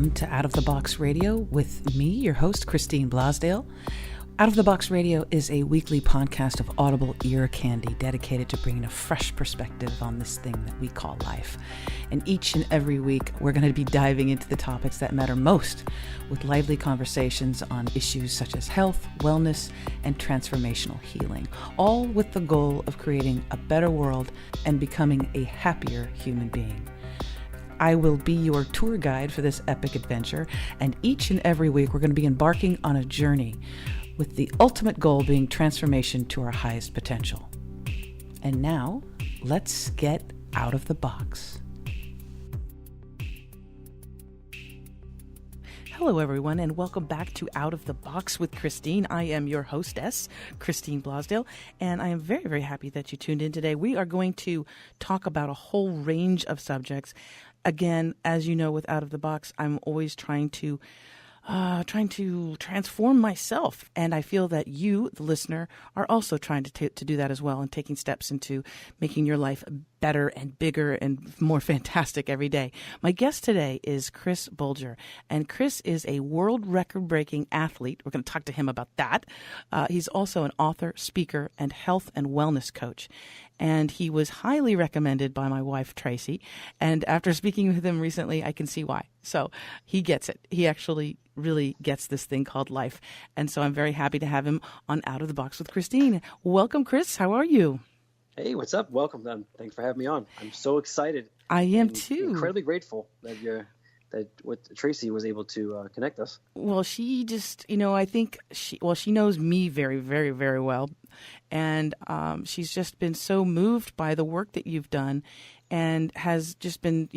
welcome to Out of the Box Radio with me, your host, Christine Blasdale. Out of the Box Radio is a weekly podcast of audible ear candy dedicated to bringing a fresh perspective on this thing that we call life. And each and every week, we're going to be diving into the topics that matter most with lively conversations on issues such as health, wellness, and transformational healing, all with the goal of creating a better world and becoming a happier human being. I will be your tour guide for this epic adventure, and each and every week we're going to be embarking on a journey with the ultimate goal being transformation to our highest potential. And now, let's get out of the box. Hello, everyone, and welcome back to Out of the Box with Christine. I am your hostess, Christine Blasdale, and I am very, very happy that you tuned in today. We are going to talk about a whole range of subjects. Again, as you know, with Out of the Box, I'm always trying to transform myself. And I feel that you, the listener, are also trying to do that as well and taking steps into making your life better and bigger and more fantastic every day. My guest today is CHRIS Bolger, and Chris is a world record-breaking athlete. We're going to talk to him about that. He's also an author, speaker, and health and wellness coach. And he was highly recommended by my wife, Tracy. And after speaking with him recently, I can see why. So he gets it. He actually really gets this thing called life. And so I'm very happy to have him on Out of the Box with Christine. Welcome, Chris. How are you? Hey, what's up? Welcome. Thanks for having me on. I'm so excited. I am too. Incredibly grateful that Tracy was able to connect us. Well, she just, I think she knows me very, very, very well. And she's just been so moved by the work that you've done and has just been,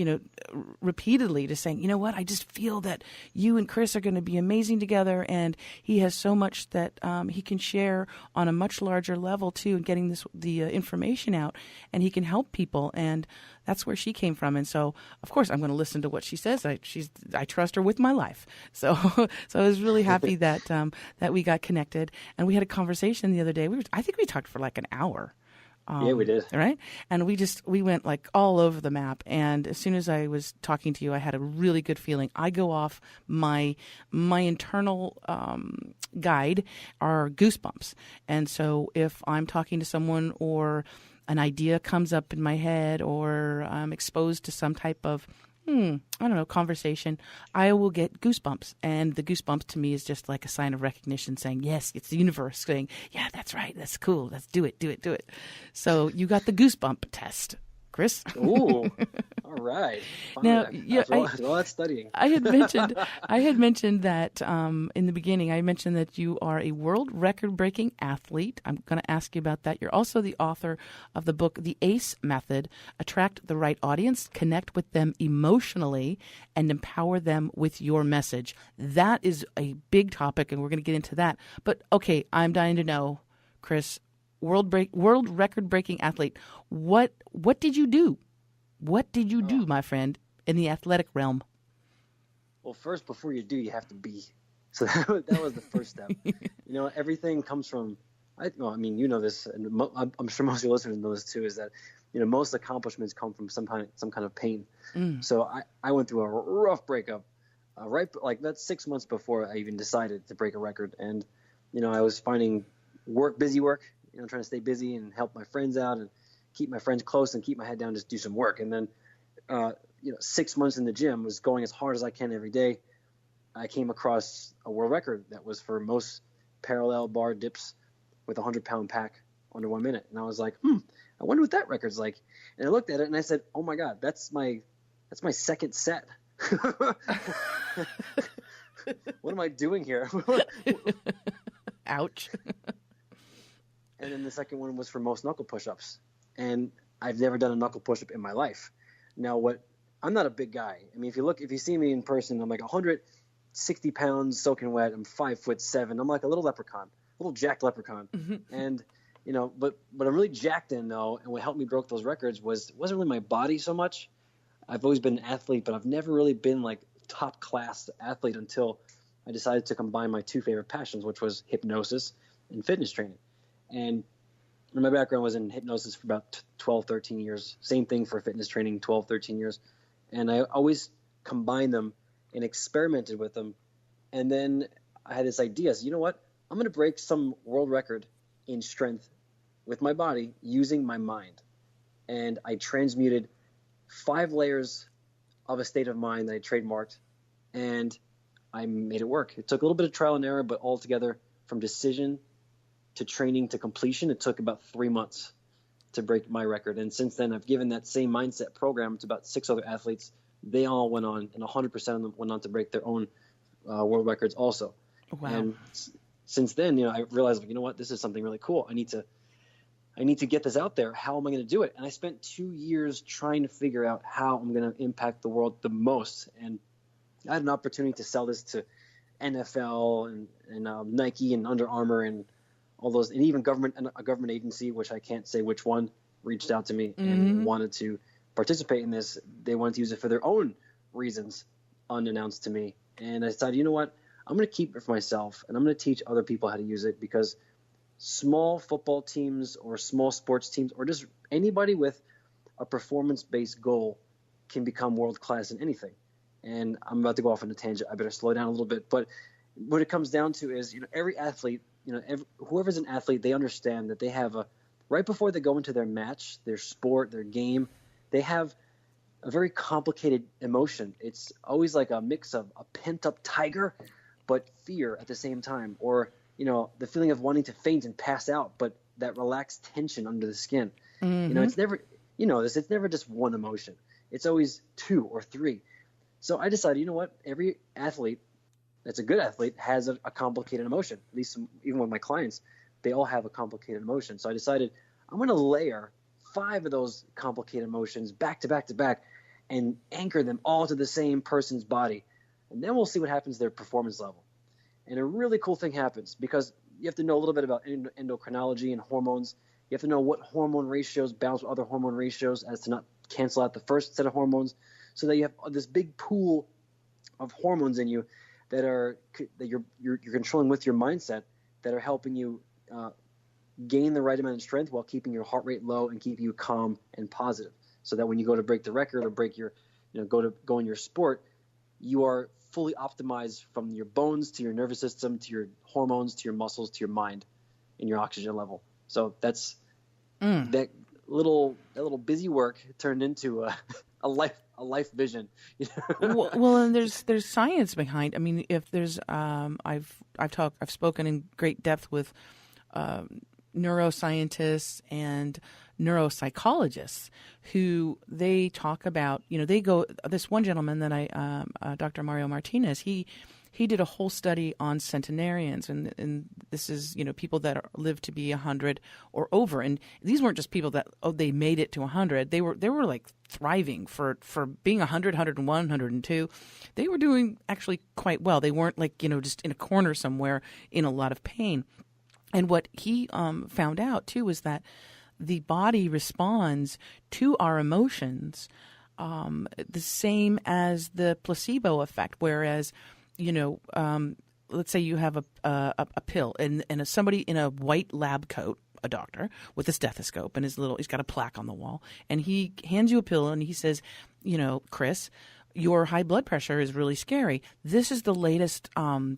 repeatedly just saying, you know what, I just feel that you and Chris are going to be amazing together. And he has so much that he can share on a much larger level, too, and getting the information out, and he can help people. And that's where she came from. And so, of course, I'm going to listen to what she says. I trust her with my life. So I was really happy that we got connected. And we had a conversation the other day. I think we talked for like an hour. Yeah, we did. Right? And we went like all over the map. And as soon as I was talking to you, I had a really good feeling. I go off my internal guide are goosebumps. And so if I'm talking to someone or an idea comes up in my head or I'm exposed to some type of conversation, I will get goosebumps. And the goosebumps to me is just like a sign of recognition saying, yes, it's the universe saying, yeah, that's right. That's cool. Let's do it. So you got the goosebump test, Chris. Ooh, all right. Fine. Now, that's studying. I had mentioned that in the beginning. I mentioned that you are a world record-breaking athlete. I'm going to ask you about that. You're also the author of the book, The ACE Method: Attract the Right Audience, Connect with Them Emotionally, and Empower Them with Your Message. That is a big topic, and we're going to get into that. But okay, I'm dying to know, Chris. World record-breaking athlete. What did you do? What did you do, my friend, in the athletic realm? Well, first, before you do, you have to be. So that was the first step. Everything comes from. You know this, and I'm sure most of your listeners know this too. Is that most accomplishments come from some kind of pain. So I went through a rough breakup, that's 6 months before I even decided to break a record, and I was finding busy work. Trying to stay busy and help my friends out and keep my friends close and keep my head down, just do some work. And then, 6 months in the gym, was going as hard as I can every day. I came across a world record that was for most parallel bar dips with a 100-pound pack under 1 minute. And I was like, I wonder what that record's like. And I looked at it and I said, oh my God, that's my second set. What am I doing here? Ouch. And then the second one was for most knuckle push-ups. And I've never done a knuckle push-up in my life. Now, I'm not a big guy. I mean, if you see me in person, I'm like 160 pounds soaking wet. I'm 5'7". I'm like a little leprechaun, a little jacked leprechaun. Mm-hmm. And, but I'm really jacked in, though. And what helped me broke those records wasn't really my body so much. I've always been an athlete, but I've never really been like top class athlete until I decided to combine my two favorite passions, which was hypnosis and fitness training. And my background was in hypnosis for about 12, 13 years. Same thing for fitness training, 12, 13 years. And I always combine them and experimented with them. And then I had this idea. So, you know what? I'm going to break some world record in strength with my body using my mind. And I transmuted 5 layers of a state of mind that I trademarked, and I made it work. It took a little bit of trial and error, but altogether, from decision to training to completion, it took about 3 months to break my record. And since then, I've given that same mindset program to about 6 other athletes. They all went on, and 100% of them went on to break their own world records also. Wow. And since then, I realized, you know what, this is something really cool. I need to get this out there. How am I going to do it? And I spent 2 years trying to figure out how I'm going to impact the world the most. And I had an opportunity to sell this to NFL and Nike and Under Armour and all those, and even a government agency, which I can't say which one, reached out to me and wanted to participate in this. They wanted to use it for their own reasons, unannounced to me. And I decided, you know what? I'm going to keep it for myself, and I'm going to teach other people how to use it, because small football teams or small sports teams or just anybody with a performance-based goal can become world-class in anything. And I'm about to go off on a tangent. I better slow down a little bit. But what it comes down to is, every athlete, whoever's an athlete, they understand that they have right before they go into their match, their sport, their game, they have a very complicated emotion. It's always like a mix of a pent-up tiger, but fear at the same time, or the feeling of wanting to faint and pass out, but that relaxed tension under the skin. It's never, it's never just one emotion. It's always 2 or 3. So I decided, you know what? Every athlete that's a good athlete has a complicated emotion. At least even with my clients, they all have a complicated emotion. So I decided I'm going to layer 5 of those complicated emotions back to back to back and anchor them all to the same person's body. And then we'll see what happens to their performance level. And a really cool thing happens, because you have to know a little bit about endocrinology and hormones. You have to know what hormone ratios balance with other hormone ratios as to not cancel out the first set of hormones, so that you have this big pool of hormones in you that you're controlling with your mindset, that are helping you gain the right amount of strength while keeping your heart rate low and keeping you calm and positive, so that when you go to break the record or break your go in your sport, you are fully optimized from your bones to your nervous system to your hormones to your muscles to your mind and your oxygen level. So that's that little busy work turned into a life vision. Well, and there's science behind. I mean, if there's I've spoken in great depth with neuroscientists and neuropsychologists who they talk about, they go, this one gentleman that Dr. Mario Martinez, he did a whole study on centenarians, and this is, people that live to be 100 or over. And these weren't just people that, they made it to 100. They were like thriving for being 100, 101, 102. They were doing actually quite well. They weren't like, just in a corner somewhere in a lot of pain. And what he found out too was that the body responds to our emotions the same as the placebo effect. Whereas, let's say you have a pill and somebody in a white lab coat, a doctor with a stethoscope and he's got a plaque on the wall, and he hands you a pill and he says, Chris, your high blood pressure is really scary. This is the latest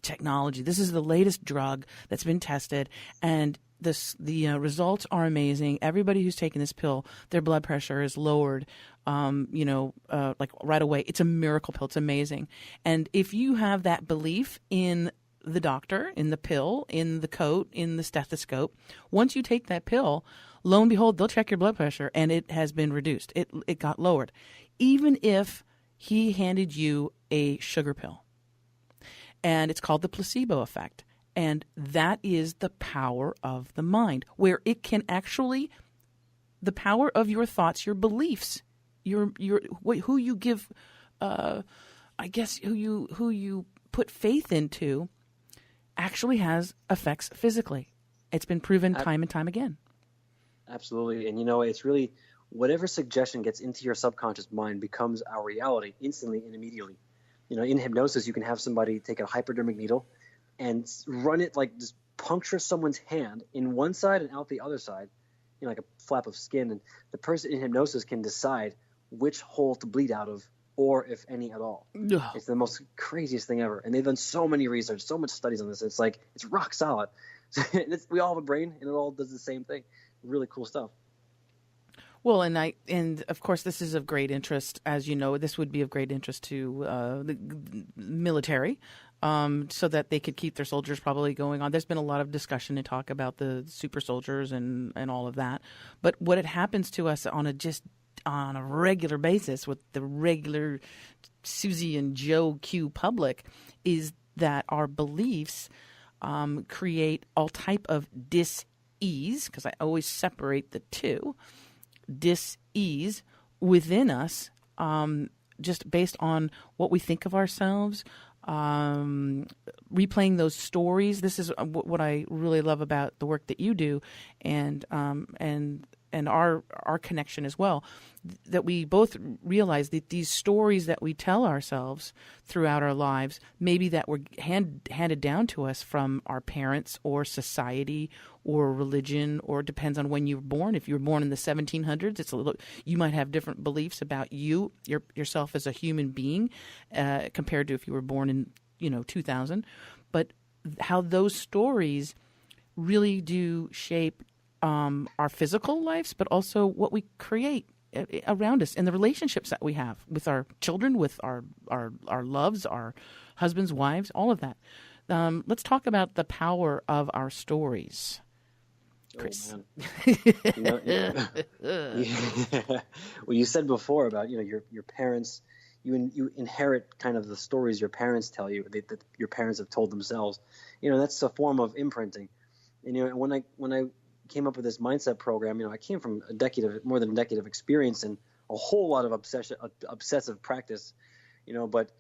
technology. This is the latest drug that's been tested, and the results are amazing. Everybody who's taken this pill, their blood pressure is lowered, like right away. It's a miracle pill. It's amazing. And if you have that belief in the doctor, in the pill, in the coat, in the stethoscope, once you take that pill, lo and behold, they'll check your blood pressure, and it has been reduced. It got lowered. Even if he handed you a sugar pill, and it's called the placebo effect. And that is the power of the mind, where it can actually, the power of your thoughts, your beliefs, who you give, who you put faith into, actually has effects physically. It's been proven time and time again. Absolutely. And it's really whatever suggestion gets into your subconscious mind becomes our reality instantly and immediately. In hypnosis, you can have somebody take a hypodermic needle and run it, like just puncture someone's hand in one side and out the other side, like a flap of skin. And the person in hypnosis can decide which hole to bleed out of or if any at all. Ugh. It's the most craziest thing ever. And they've done so many research, so much studies on this. It's like, it's rock solid. We all have a brain, and it all does the same thing. Really cool stuff. Well, and of course, this is of great interest, as you know. This would be of great interest to the military, so that they could keep their soldiers probably going on. There's been a lot of discussion and talk about the super soldiers and all of that. But what it happens to us on a regular basis with the regular Susie and Joe Q public is that our beliefs create all type of dis-ease, because I always separate the two. Dis-ease within us, just based on what we think of ourselves, replaying those stories. This is what I really love about the work that you do, and our connection as well, that we both realize that these stories that we tell ourselves throughout our lives, maybe that were handed down to us from our parents or society or religion, or it depends on when you were born. If you were born in the 1700s, you might have different beliefs about yourself as a human being compared to if you were born in 2000. But how those stories really do shape our physical lives, but also what we create around us and the relationships that we have with our children, with our loves, our husbands, wives, all of that. Let's talk about the power of our stories. Chris. Well, you said before about your parents. You inherit kind of the stories your parents tell you that your parents have told themselves. That's a form of imprinting. And when I came up with this mindset program, I came from more than a decade of experience and a whole lot of obsessive practice, but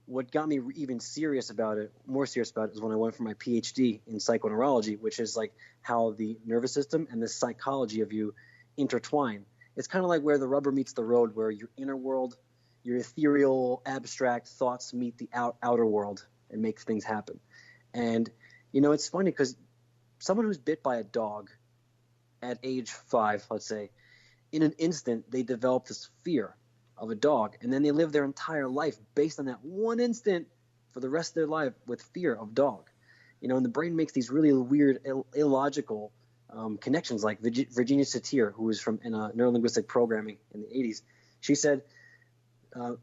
what got me even more serious about it is when I went for my PhD in psychoneurology, which is like how the nervous system and the psychology of you intertwine. It's kind of like where the rubber meets the road, where your inner world, your ethereal, abstract thoughts meet the outer world and make things happen. And, it's funny because someone who's bit by a dog at age 5, let's say, in an instant, they develop this fear of a dog, and then they live their entire life based on that one instant for the rest of their life with fear of dog. And the brain makes these really weird, illogical connections. Like Virginia Satir, who was in neurolinguistic programming in the 80s, she said,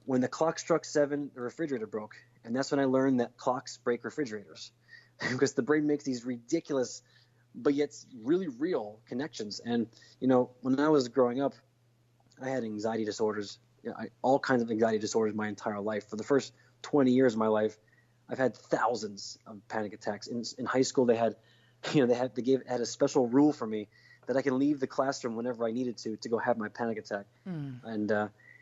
when the clock struck 7, the refrigerator broke. And that's when I learned that clocks break refrigerators because the brain makes these ridiculous but yet really real connections. And, when I was growing up, I had anxiety disorders, all kinds of anxiety disorders my entire life. For the first 20 years of my life, I've had thousands of panic attacks. In high school, they had a special rule for me that I can leave the classroom whenever I needed to go have my panic attack. And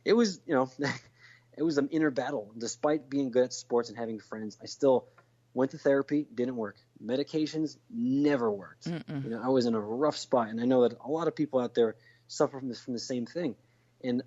it was, it was an inner battle. Despite being good at sports and having friends, I still went to therapy, didn't work. Medications never worked. I was in a rough spot, and I know that a lot of people out there suffer from the same thing, and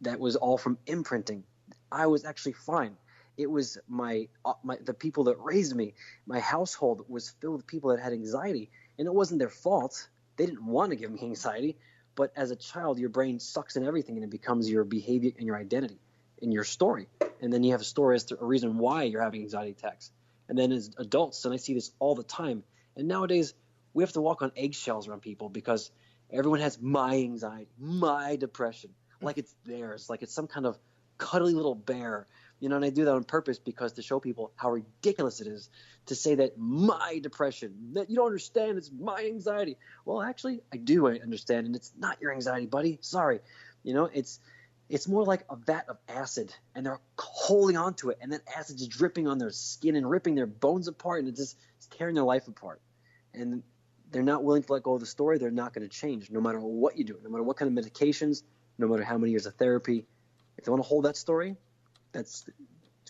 that was all from imprinting. I was actually fine. It was the people that raised me. My household was filled with people that had anxiety, and it wasn't their fault. They didn't want to give me anxiety, but as a child, your brain sucks in everything, and it becomes your behavior and your identity and your story. And then you have a story as to a reason why you're having anxiety attacks. And then as adults, and I see this all the time, and nowadays we have to walk on eggshells around people because everyone has my anxiety, my depression, like it's theirs, like it's some kind of cuddly little bear, and I do that on purpose because to show people how ridiculous it is to say that my depression, that you don't understand, it's my anxiety. Well, actually, I do understand, and it's not your anxiety, buddy. Sorry. It's more like a vat of acid, and they're holding on to it, and that acid is dripping on their skin and ripping their bones apart, and it's tearing their life apart. And they're not willing to let go of the story. They're not going to change no matter what you do, no matter what kind of medications, no matter how many years of therapy. If they want to hold that story, that's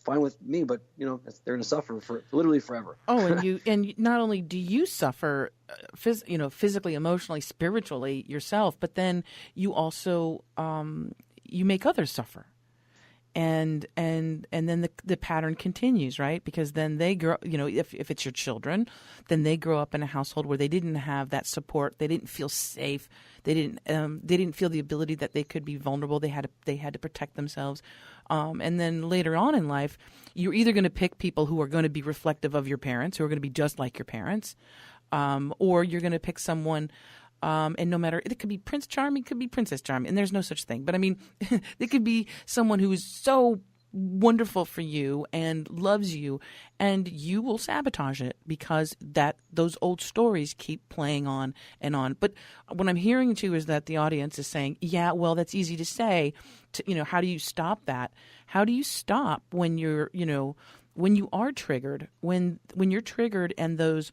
fine with me, but they're going to suffer for literally forever. Oh, and not only do you suffer, physically, emotionally, spiritually yourself, but then you also you make others suffer. and then the pattern continues, right? Because then they grow, if it's your children, then they grow up in a household where they didn't have that support. They didn't feel safe. They didn't feel the ability that they could be vulnerable. They had to protect themselves. And then later on in life, you're either going to pick people who are going to be reflective of your parents, who are going to be just like your parents, or you're going to pick someone. And no matter, it could be Prince Charming, could be Princess Charming, and there's no such thing. But I mean, it could be someone who is so wonderful for you and loves you, and you will sabotage it because those old stories keep playing on and on. But what I'm hearing too is that the audience is saying, yeah, well, that's easy to say. How do you stop that? How do you stop when when you are triggered, when you're triggered and those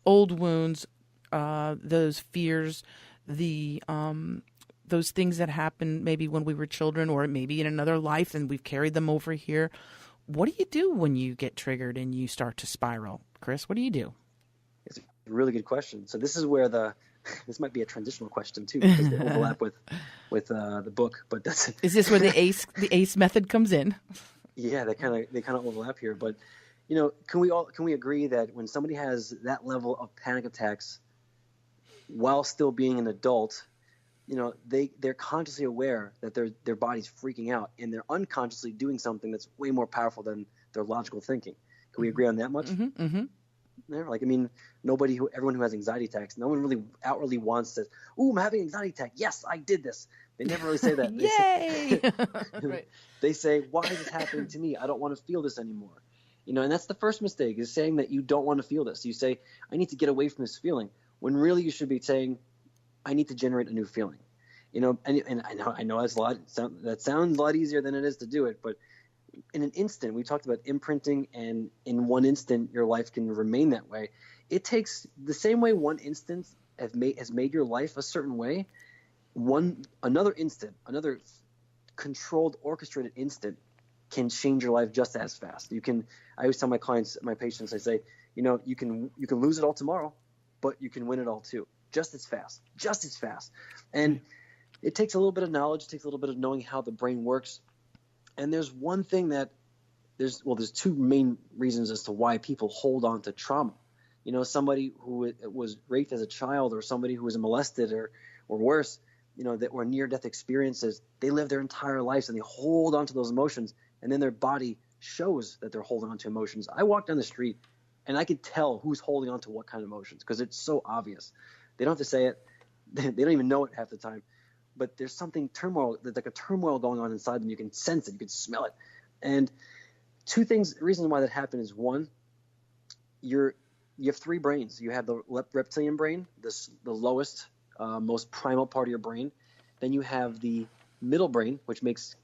old wounds, those fears, those things that happened maybe when we were children or maybe in another life and we've carried them over here. What do you do when you get triggered and you start to spiral? Chris, what do you do? It's a really good question. So this is where this might be a transitional question too, because they overlap with the book. But is this where the ACE method comes in? Yeah, they kind of overlap here. But can we agree that when somebody has that level of panic attacks while still being an adult, they're consciously aware that their body's freaking out, and they're unconsciously doing something that's way more powerful than their logical thinking. Can we agree on that much? Mm-hmm, mm-hmm. Yeah, everyone who has anxiety attacks, no one really outwardly wants to, I'm having an anxiety attack. Yes, I did this. They never really say that. Yay! Right. They say, why is this happening to me? I don't want to feel this anymore. And that's the first mistake, is saying that you don't want to feel this. You say, I need to get away from this feeling, when really you should be saying, I need to generate a new feeling. And I know that sounds a lot easier than it is to do it, but in an instant, we talked about imprinting, and in one instant, your life can remain that way. It takes the same way one instant has made your life a certain way. Another instant, another controlled, orchestrated instant can change your life just as fast. I always tell my patients, I say, you can lose it all tomorrow, but you can win it all too, just as fast. And it takes a little bit of knowledge. It takes a little bit of knowing how the brain works. And there's one thing there's two main reasons as to why people hold on to trauma. Somebody who was raped as a child, or somebody who was molested or worse, that were near-death experiences, they live their entire lives and they hold on to those emotions, and then their body shows that they're holding on to emotions. I walk down the street and I could tell who's holding on to what kind of emotions, because it's so obvious. They don't have to say it. They don't even know it half the time. But there's something there's like a turmoil going on inside them. You can sense it. You can smell it. And two things, the reason why that happened is, one, you have three brains. You have the reptilian brain, the lowest, most primal part of your brain. Then you have the middle brain, which makes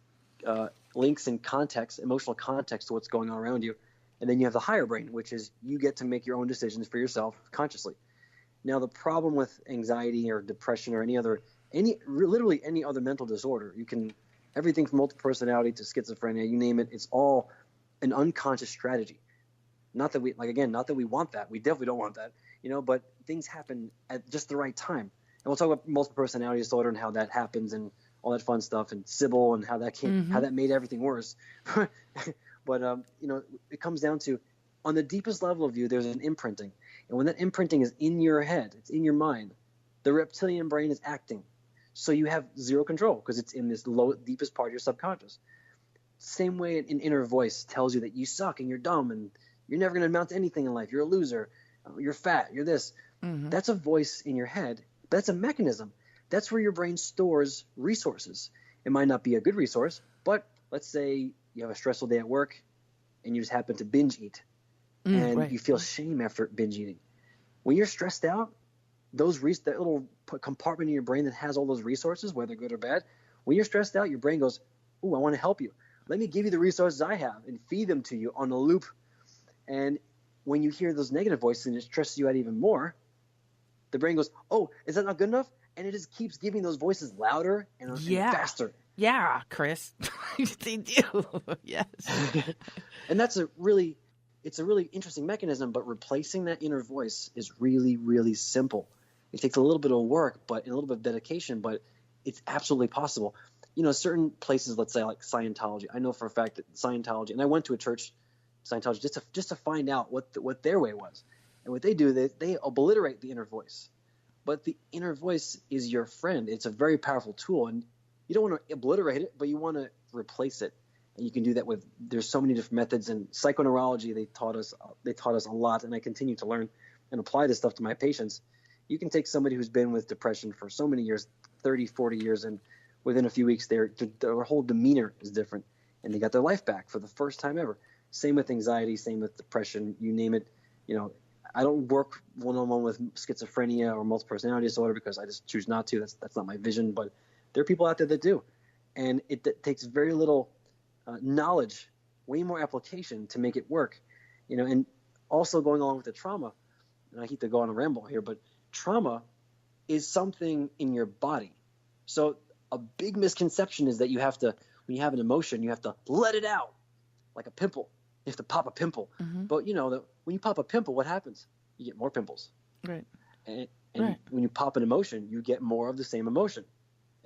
links and context, emotional context to what's going on around you. And then you have the higher brain, which is you get to make your own decisions for yourself consciously. Now, the problem with anxiety or depression or literally any other mental disorder, everything from multiple personality to schizophrenia, you name it, it's all an unconscious strategy. Not that we want that. We definitely don't want that, but things happen at just the right time. And we'll talk about multiple personality disorder and how that happens and all that fun stuff, and Sybil and how that made everything worse. But it comes down to, on the deepest level of you, there's an imprinting. And when that imprinting is in your head, it's in your mind, the reptilian brain is acting. So you have zero control, because it's in this deepest part of your subconscious. Same way an inner voice tells you that you suck and you're dumb and you're never going to amount to anything in life. You're a loser. You're fat. You're this. Mm-hmm. That's a voice in your head. That's a mechanism. That's where your brain stores resources. It might not be a good resource, but let's say you have a stressful day at work and you just happen to binge eat, and you feel shame after binge eating. When you're stressed out, that little compartment in your brain that has all those resources, whether good or bad, when you're stressed out, your brain goes, I want to help you. Let me give you the resources I have and feed them to you on a loop. And when you hear those negative voices and it stresses you out even more, the brain goes, is that not good enough? And it just keeps giving those voices louder and faster. Yeah, Chris. They do. Yes. And it's a really interesting mechanism, but replacing that inner voice is really, really simple. It takes a little bit of work, and a little bit of dedication, but it's absolutely possible. certain places, let's say like Scientology. I know for a fact that Scientology, and I went to a church, Scientology, just to find out what their way was. And what they do, they obliterate the inner voice. But the inner voice is your friend. It's a very powerful tool, and you don't want to obliterate it, but you want to replace it. And you can do that there's so many different methods. In psychoneurology, they taught us a lot, and I continue to learn and apply this stuff to my patients. You can take somebody who's been with depression for so many years, 30, 40 years, and within a few weeks, their whole demeanor is different, and they got their life back for the first time ever. Same with anxiety, same with depression, you name it. I don't work one-on-one with schizophrenia or multiple personality disorder because I just choose not to. That's not my vision, but there are people out there that do. And it takes very little knowledge, way more application to make it work. And also going along with the trauma, and I hate to go on a ramble here, but trauma is something in your body. So a big misconception is that when you have an emotion, you have to let it out like a pimple. You have to pop a pimple. Mm-hmm. But when you pop a pimple, what happens? You get more pimples. Right. And when you pop an emotion, you get more of the same emotion.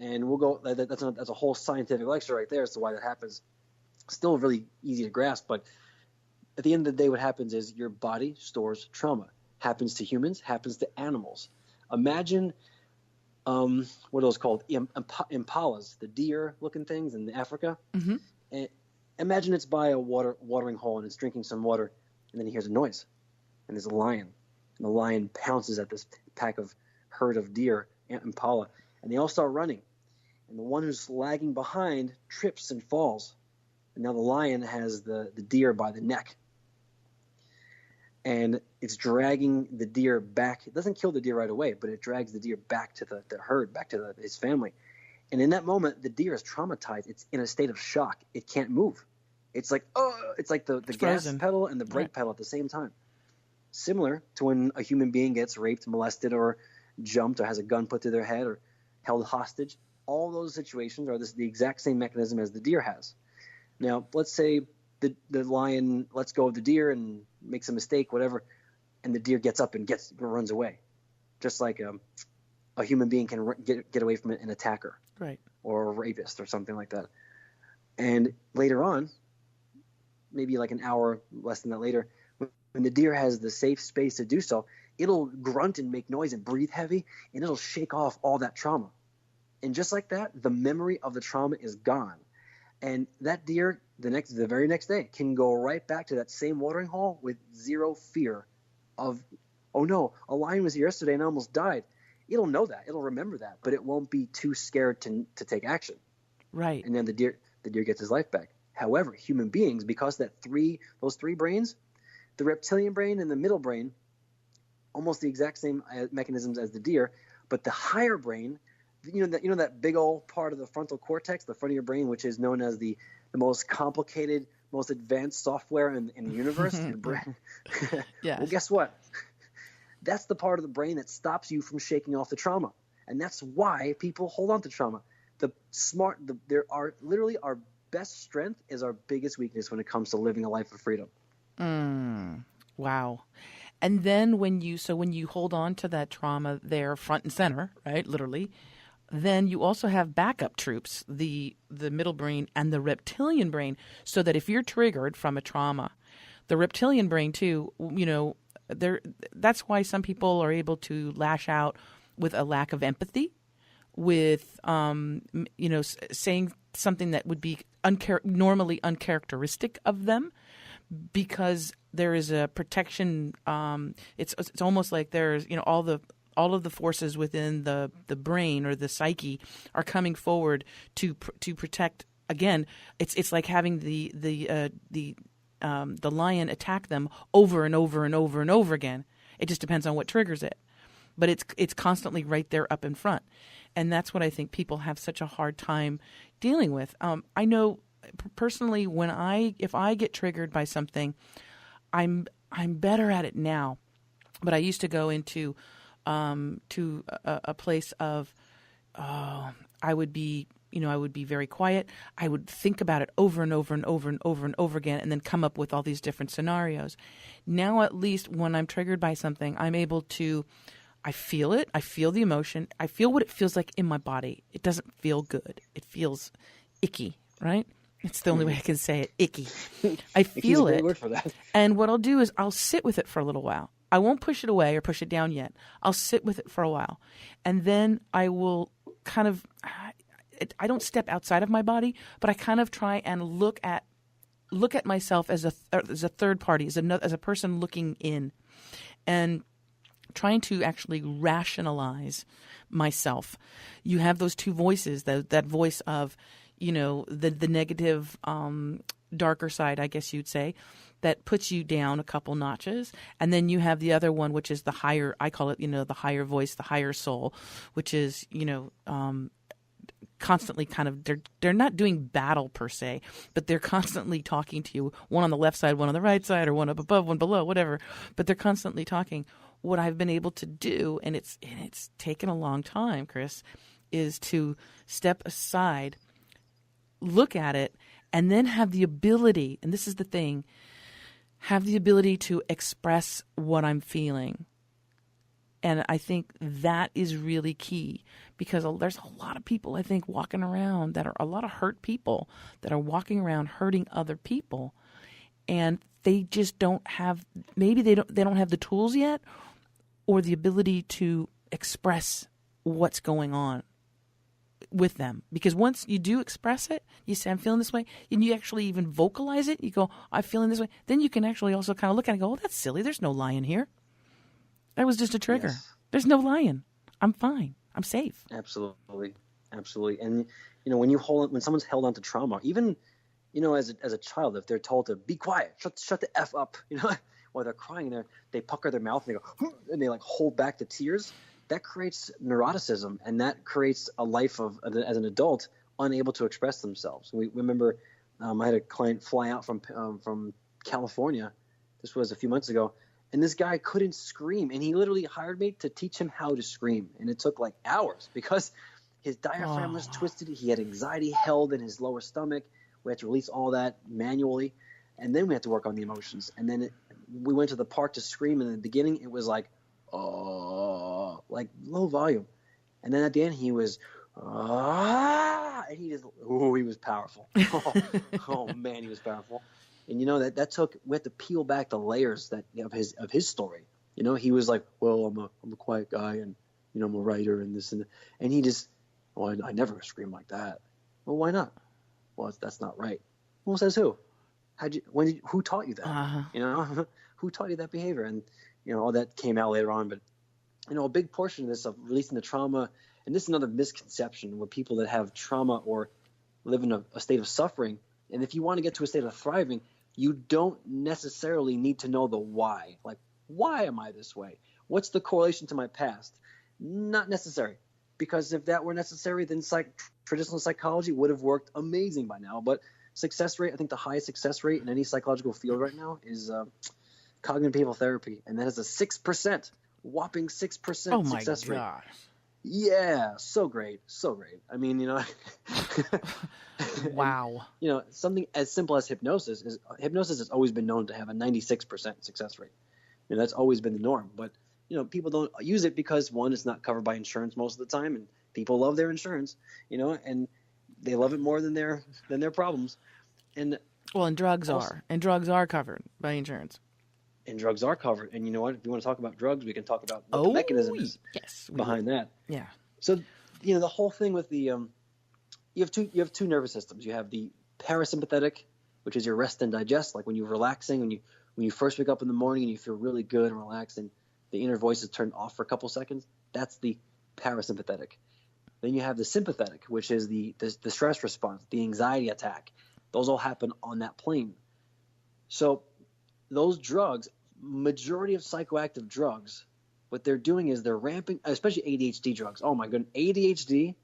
And we'll go. That's a whole scientific lecture right there as to why that happens. Still really easy to grasp, but at the end of the day, what happens is your body stores trauma. Happens to humans, happens to animals. Imagine what are those called? Impalas, the deer-looking things in Africa. Mm-hmm. And imagine it's by a watering hole and it's drinking some water, and then he hears a noise, and there's a lion, and the lion pounces at this herd of deer, impala, and they all start running, and the one who's lagging behind trips and falls, and now the lion has the deer by the neck, and it's dragging the deer back. It doesn't kill the deer right away, but it drags the deer back to the herd, back to his family. And in that moment, the deer is traumatized. It's in a state of shock. It can't move. It's like, it's like the gas pedal and the brake pedal at the same time. Similar to when a human being gets raped, molested, or jumped, or has a gun put to their head, or held hostage. All those situations are the exact same mechanism as the deer has. Now, let's say the lion lets go of the deer and makes a mistake, whatever, and the deer gets up and runs away, just like a human being can get away from an attacker, right, or a rapist or something like that. And later on, maybe like an hour, less than that later, when the deer has the safe space to do so, it'll grunt and make noise and breathe heavy, and it'll shake off all that trauma. And just like that, the memory of the trauma is gone. And that deer, the very next day, can go right back to that same watering hole with zero fear of, oh no, a lion was here yesterday and I almost died. It'll know that. It'll remember that, but it won't be too scared to take action. Right. And then the deer gets his life back. However, human beings, because those three brains, the reptilian brain and the middle brain, almost the exact same mechanisms as the deer, but the higher brain, that big old part of the frontal cortex, the front of your brain, which is known as the most complicated, most advanced software in the universe. Yes. Well, guess what? That's the part of the brain that stops you from shaking off the trauma. And that's why people hold on to trauma. Our best strength is our biggest weakness when it comes to living a life of freedom. Wow. And then when you hold on to that trauma there front and center, right, literally, then you also have backup troops, the middle brain and the reptilian brain, so that if you're triggered from a trauma, the reptilian brain too, that's why some people are able to lash out with a lack of empathy, with saying something that would be normally uncharacteristic of them, because there is a protection. It's almost like there's all of the forces within the brain or the psyche are coming forward to protect. Again, it's like having the lion attack them over and over and over and over again. It just depends on what triggers it, but it's constantly right there up in front, and that's what I think people have such a hard time dealing with. I know personally, if I get triggered by something, I'm better at it now, but I used to go into to a place of I would be very quiet. I would think about it over and over and over and over and over again, and then come up with all these different scenarios. Now, at least when I'm triggered by something, I'm able to I feel it. I feel the emotion. I feel what it feels like in my body. It doesn't feel good. It feels icky, right? It's the only way I can say it. Icky. I feel a great it. word for that. And what I'll do is I'll sit with it for a little while. I won't push it away or push it down yet. I'll sit with it for a while. And then I will kind of, I don't step outside of my body, but I kind of try and look at myself as a third party, as a person looking in, and trying to actually rationalize myself. You have those two voices, that voice of, the negative, darker side, I guess you'd say, that puts you down a couple notches. And then you have the other one, which is the higher, I call it, the higher voice, the higher soul, which is, constantly kind of, they're not doing battle per se, but they're constantly talking to you, one on the left side, one on the right side, or one up above, one below, whatever. But they're constantly talking. What I've been able to do, and it's taken a long time, Chris, is to step aside, look at it, and then have the ability, and this is the thing, have the ability to express what I'm feeling. And I think that is really key, because there's a lot of people, I think, walking around that are a lot of hurt people that are walking around hurting other people, and they just don't have, maybe they don't have the tools yet or the ability to express what's going on with them. Because once you do express it, you say, I'm feeling this way, and you actually even vocalize it, you go, I'm feeling this way, then you can actually also kind of look at it and go, oh, that's silly, there's no lion here. That was just a trigger. Yes. There's no lion. I'm fine. I'm safe. Absolutely. And, when someone's held on to trauma, even, as a child, if they're told to be quiet, shut the F up, while they're crying, they pucker their mouth and they go, and they like hold back the tears. That creates neuroticism, and that creates a life as an adult, unable to express themselves. We remember, I had a client fly out from California. This was a few months ago. And this guy couldn't scream, and he literally hired me to teach him how to scream. And it took like hours because his diaphragm was twisted. He had anxiety held in his lower stomach. We had to release all that manually, and then we had to work on the emotions. And then we went to the park to scream. And in the beginning, it was like, oh, like low volume. And then at the end, he was, and he was powerful. Oh man, he was powerful. And that took, we had to peel back the layers of his story. He was like, well, I'm a quiet guy, and I'm a writer and this and that. And he just, I never scream like that. Well, why not? Well, that's not right. Well, says who? Who taught you that? Uh-huh. Who taught you that behavior? And all that came out later on. But a big portion of this, of releasing the trauma, and this is another misconception where people that have trauma or live in a state of suffering, and if you want to get to a state of thriving, you don't necessarily need to know the why. Like, why am I this way? What's the correlation to my past? Not necessary. Because if that were necessary, then traditional psychology would have worked amazing by now. But success rate, I think the highest success rate in any psychological field right now is cognitive behavioral therapy. And that is a 6%, whopping 6% success rate. Oh, my gosh. Yeah, so great. I mean, wow. And, something as simple as hypnosis has always been known to have a 96% success rate. That's always been the norm. But, people don't use it because, one, it's not covered by insurance most of the time, and people love their insurance, and they love it more than their problems. And drugs are covered by insurance. And drugs are covered. And you know what? If you want to talk about drugs, we can talk about what the mechanism is behind that. Yeah. So, the whole thing with the you have two nervous systems. You have the parasympathetic, which is your rest and digest, like when you're relaxing, when you first wake up in the morning and you feel really good and relaxed, and the inner voice is turned off for a couple seconds. That's the parasympathetic. Then you have the sympathetic, which is the stress response, the anxiety attack. Those all happen on that plane. So those drugs, majority of psychoactive drugs, what they're doing is they're ramping, especially ADHD drugs. Oh my goodness, ADHD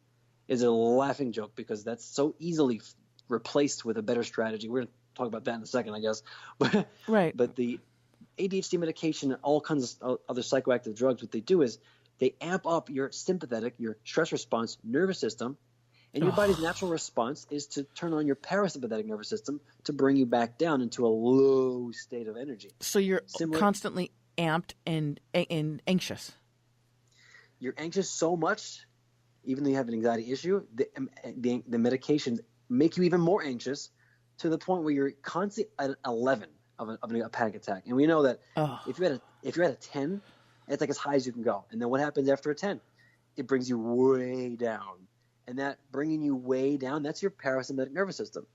is a laughing joke because that's so easily replaced with a better strategy. We're going to talk about that in a second, I guess. But, right. But the ADHD medication and all kinds of other psychoactive drugs, what they do is they amp up your sympathetic, your stress response nervous system, and your body's natural response is to turn on your parasympathetic nervous system to bring you back down into a low state of energy. So you're constantly amped and anxious. you're anxious so much, even though you have an anxiety issue, the medications make you even more anxious to the point where you're constantly at 11 of a panic attack. And we know that if you're at a 10, it's like as high as you can go. And then what happens after a 10? It brings you way down. And that bringing you way down, that's your parasympathetic nervous system.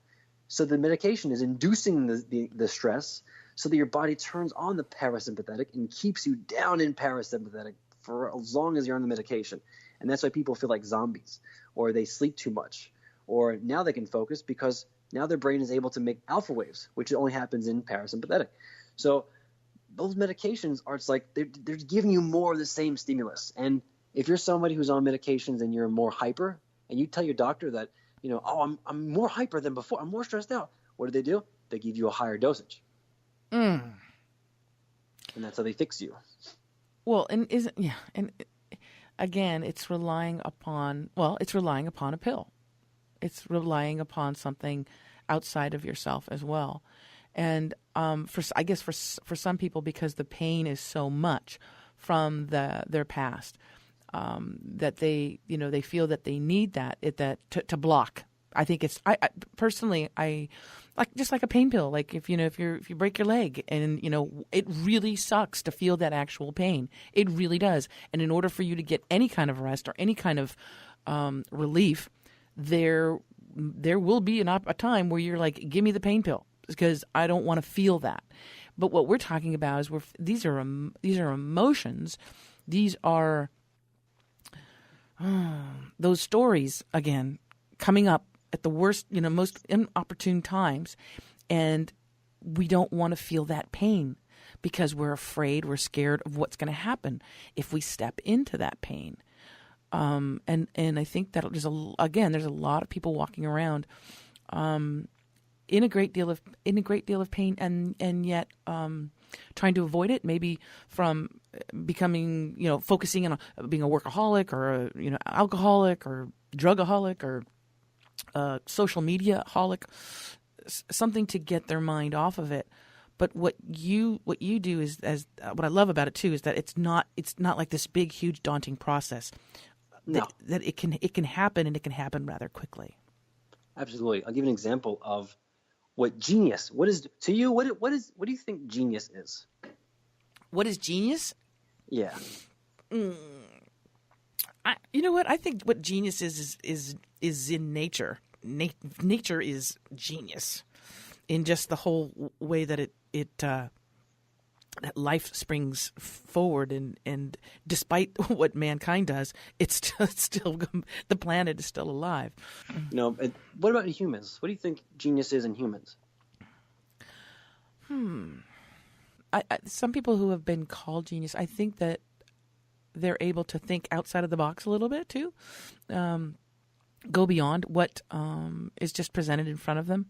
So the medication is inducing the stress so that your body turns on the parasympathetic and keeps you down in parasympathetic for as long as you're on the medication. And that's why people feel like zombies, or they sleep too much, or now they can focus because now their brain is able to make alpha waves, which only happens in parasympathetic. So those medications are, it's like they're giving you more of the same stimulus. And if you're somebody who's on medications and you're more hyper, and you tell your doctor that, I'm more hyper than before, I'm more stressed out, what do? They give you a higher dosage. And that's how they fix you. Well, and again, it's relying upon a pill. It's relying upon something outside of yourself as well. And for some people, because the pain is so much from their past, that they feel that they need that to block. I think it's I personally like just like a pain pill. Like if you break your leg and it really sucks to feel that actual pain. It really does. And in order for you to get any kind of rest or any kind of relief, there will be a time where you're like, give me the pain pill because I don't want to feel that. But what we're talking about is these are emotions. These are those stories again coming up at the worst, most inopportune times, and we don't want to feel that pain because we're afraid, we're scared of what's going to happen if we step into that pain. And I think that there's a lot of people walking around in a great deal of pain, and yet trying to avoid it, maybe from becoming, focusing on being a workaholic or alcoholic or drugaholic or social media holic, something to get their mind off of it. But what you do is, what I love about it too, is that it's not like this big, huge, daunting process. No. That it can happen, and it can happen rather quickly. Absolutely. I'll give you an example of what genius. What is to you? What do you think genius is? What is genius? Yeah. You know what? I think what genius is in nature. Nature is genius in just the whole way that that life springs forward, and despite what mankind does, it's still the planet is still alive. What about humans? What do you think genius is in humans? Some people who have been called genius, I think that they're able to think outside of the box a little bit too, go beyond what is just presented in front of them.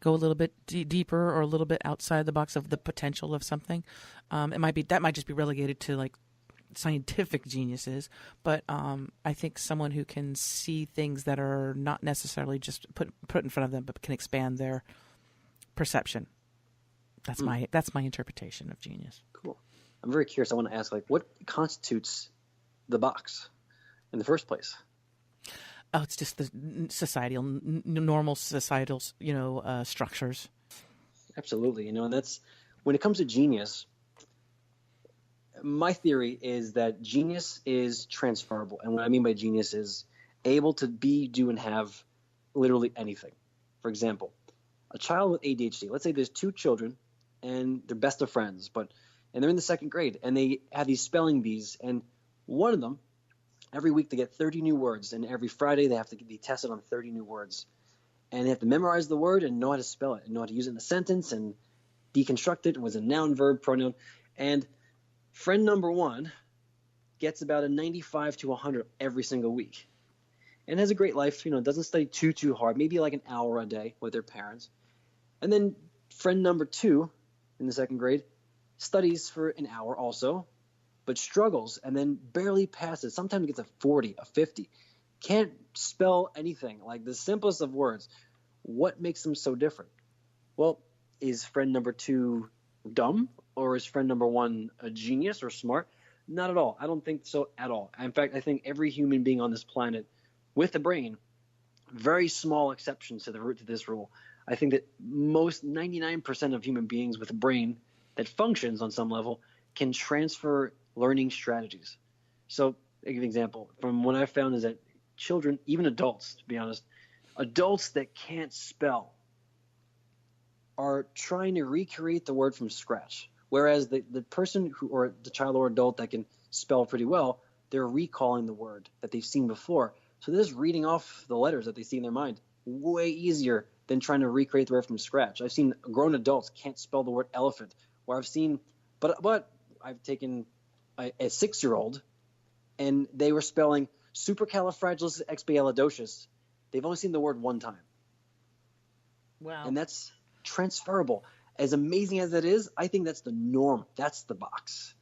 Go a little bit deeper or a little bit outside the box of the potential of something. That might just be relegated to like scientific geniuses, but I think someone who can see things that are not necessarily just put in front of them, but can expand their perception. That's my interpretation of genius. Cool. I'm very curious. I want to ask, what constitutes the box in the first place? Oh, it's just the normal societal, structures. Absolutely. And that's when it comes to genius, my theory is that genius is transferable. And what I mean by genius is able to be, do, and have literally anything. For example, a child with ADHD, let's say there's two children and they're best of friends, and they're in the second grade and they have these spelling bees, and one of them, every week they get 30 new words, and every Friday they have to be tested on 30 new words. And they have to memorize the word and know how to spell it and know how to use it in a sentence and deconstruct it with a noun, verb, pronoun. And friend number one gets about a 95 to 100 every single week and has a great life, doesn't study too hard, maybe like an hour a day with their parents. And then friend number two in the second grade studies for an hour also, but struggles and then barely passes. Sometimes gets a 40, a 50. Can't spell anything, like the simplest of words. What makes them so different? Well, is friend number two dumb, or is friend number one a genius or smart? Not at all. I don't think so at all. In fact, I think every human being on this planet with a brain, very small exceptions to the root to this rule. I think that most 99% of human beings with a brain that functions on some level can transfer learning strategies. So, I'll give you an example. From what I've found is that children, even adults, to be honest, adults that can't spell are trying to recreate the word from scratch. Whereas the person who, or the child or adult that can spell pretty well, they're recalling the word that they've seen before. So they're just reading off the letters that they see in their mind. Way easier than trying to recreate the word from scratch. I've seen grown adults can't spell the word elephant. Where I've seen, but I've taken a 6-year-old and they were spelling supercalifragilisticexpialidocious. They've only seen the word one time. Wow. And that's transferable. As amazing as that is, I think that's the norm. That's the box.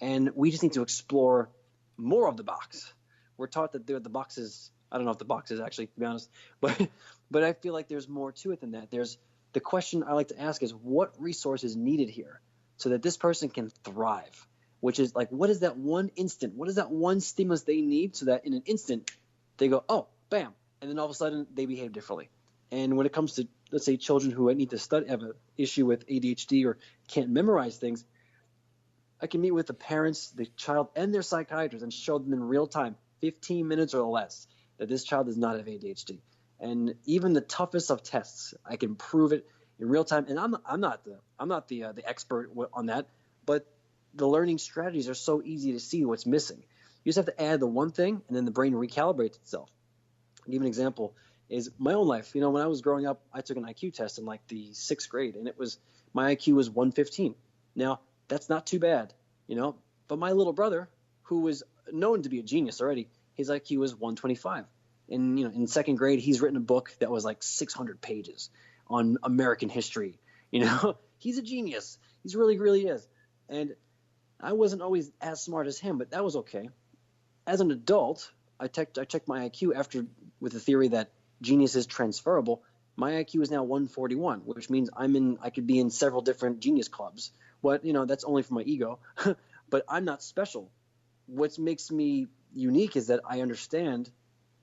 And we just need to explore more of the box. We're taught that the box is, I don't know if the box is actually, to be honest, but I feel like there's more to it than that. There's the question I like to ask is what resource is needed here so that this person can thrive, which is like, what is that one instant? What is that one stimulus they need so that in an instant they go, oh, bam. And then all of a sudden they behave differently. And when it comes to, let's say, children who need to study, have an issue with ADHD or can't memorize things, I can meet with the parents, the child, and their psychiatrist and show them in real time, 15 minutes or less, that this child does not have ADHD. And even the toughest of tests, I can prove it in real time. And I'm not the expert on that, but the learning strategies are so easy to see what's missing. You just have to add the one thing, and then the brain recalibrates itself. I'll give an example. Is my own life. You know, when I was growing up, I took an IQ test in like the 6th grade, and my IQ was 115. Now, that's not too bad, you know, but my little brother, who was known to be a genius already, his IQ was 125. And, you know, in 2nd grade, he's written a book that was like 600 pages on American history. You know, he's a genius. He's really, really is. And I wasn't always as smart as him, but that was okay. As an adult, I checked my IQ with the theory that genius is transferable. My IQ is now 141, which means I could be in several different genius clubs. But, you know, that's only for my ego. But I'm not special. What makes me unique is that I understand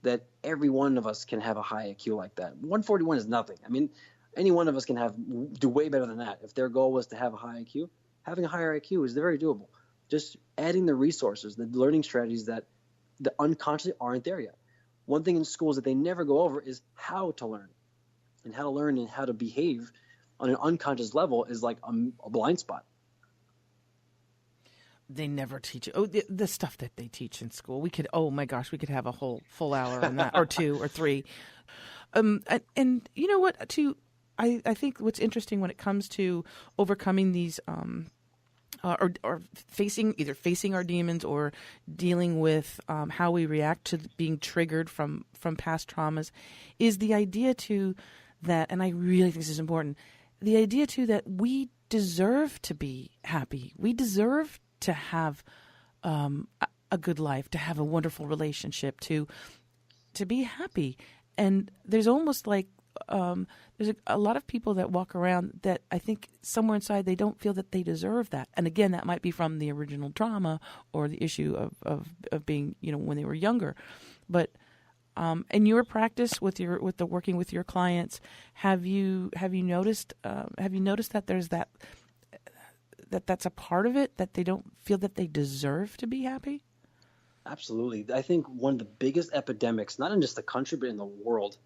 that every one of us can have a high IQ like that. 141 is nothing. I mean, any one of us can do way better than that. If their goal was to have a high IQ, having a higher IQ is very doable. Just adding the resources, the learning strategies that unconsciously aren't there yet. One thing in schools that they never go over is how to learn. And how to learn and how to behave on an unconscious level is like a blind spot. They never teach it. Oh, the stuff that they teach in school. We could have a whole full hour on that, or 2 or 3. And you know what, too, I think what's interesting when it comes to overcoming these or facing our demons or dealing with how we react to being triggered from past traumas is the idea too that, and I really think this is important, the idea too that we deserve to be happy. We deserve to have a good life, to have a wonderful relationship, to be happy. And there's almost like there's a lot of people that walk around that I think somewhere inside they don't feel that they deserve that. And again, that might be from the original trauma or the issue of being, you know, when they were younger. But in your practice with the working with your clients, have you noticed that there's that's a part of it, that they don't feel that they deserve to be happy? Absolutely. I think one of the biggest epidemics, not in just the country but in the world,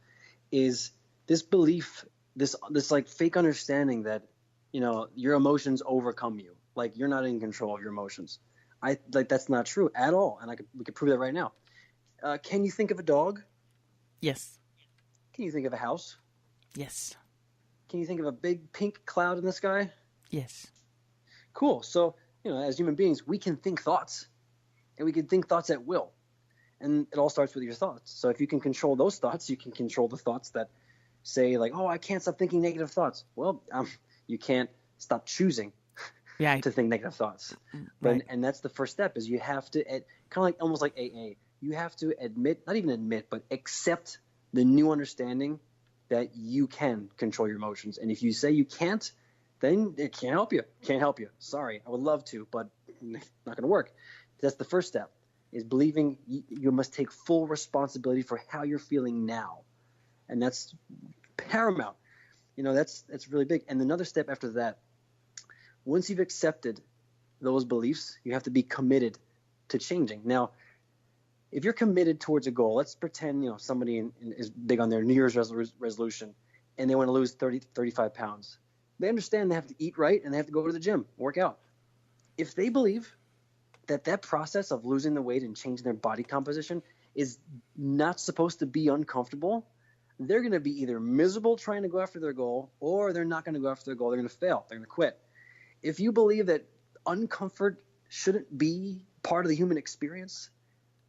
is this belief, this like fake understanding that, you know, your emotions overcome you. Like you're not in control of your emotions. That's not true at all, and we could prove that right now. Can you think of a dog? Yes. Can you think of a house? Yes. Can you think of a big pink cloud in the sky? Yes. Cool. So, you know, as human beings, we can think thoughts, and we can think thoughts at will. And it all starts with your thoughts. So if you can control those thoughts, you can control the thoughts that say like, oh, I can't stop thinking negative thoughts. Well, you can't stop choosing to think negative thoughts. Right. And that's the first step is you have to, kind of like almost like AA, you have to not even admit, but accept the new understanding that you can control your emotions. And if you say you can't, then it can't help you. Sorry, I would love to, but not going to work. That's the first step, is believing you must take full responsibility for how you're feeling now. And that's paramount. That's really big. And another step after that, once you've accepted those beliefs, you have to be committed to changing. Now, if you're committed towards a goal, let's pretend, somebody is big on their New Year's resolution and they want to lose 35 pounds. They understand they have to eat right and they have to go to the gym, work out. If they believe that process of losing the weight and changing their body composition is not supposed to be uncomfortable, they're going to be either miserable trying to go after their goal, or they're not going to go after their goal. They're going to fail. They're going to quit. If you believe that uncomfort shouldn't be part of the human experience,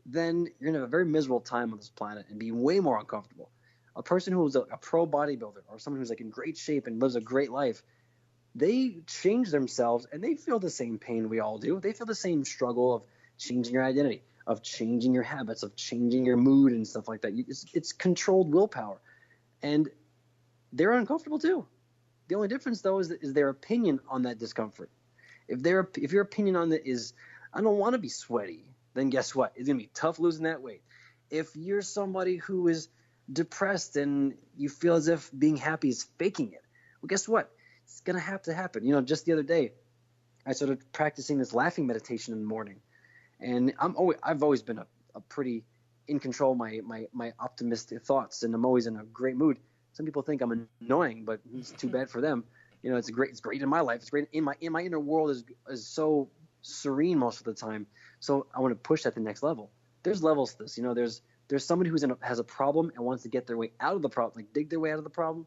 then you're going to have a very miserable time on this planet and be way more uncomfortable. A person who is a pro bodybuilder or someone who's like in great shape and lives a great life, they change themselves and they feel the same pain we all do. They feel the same struggle of changing your identity, of changing your habits, of changing your mood and stuff like that. It's controlled willpower. And they're uncomfortable too. The only difference, though, is their opinion on that discomfort. If your opinion on it is, I don't want to be sweaty, then guess what? It's going to be tough losing that weight. If you're somebody who is depressed and you feel as if being happy is faking it, well, guess what? It's going to have to happen. Just the other day, I started practicing this laughing meditation in the morning. And I've always been a pretty in control of my optimistic thoughts, and I'm always in a great mood. Some people think I'm annoying, but it's too bad for them. It's great in my life. It's great in my inner world is so serene most of the time. So I want to push that to the next level. There's levels to this. There's somebody who's has a problem and wants to get their way out of the problem, like dig their way out of the problem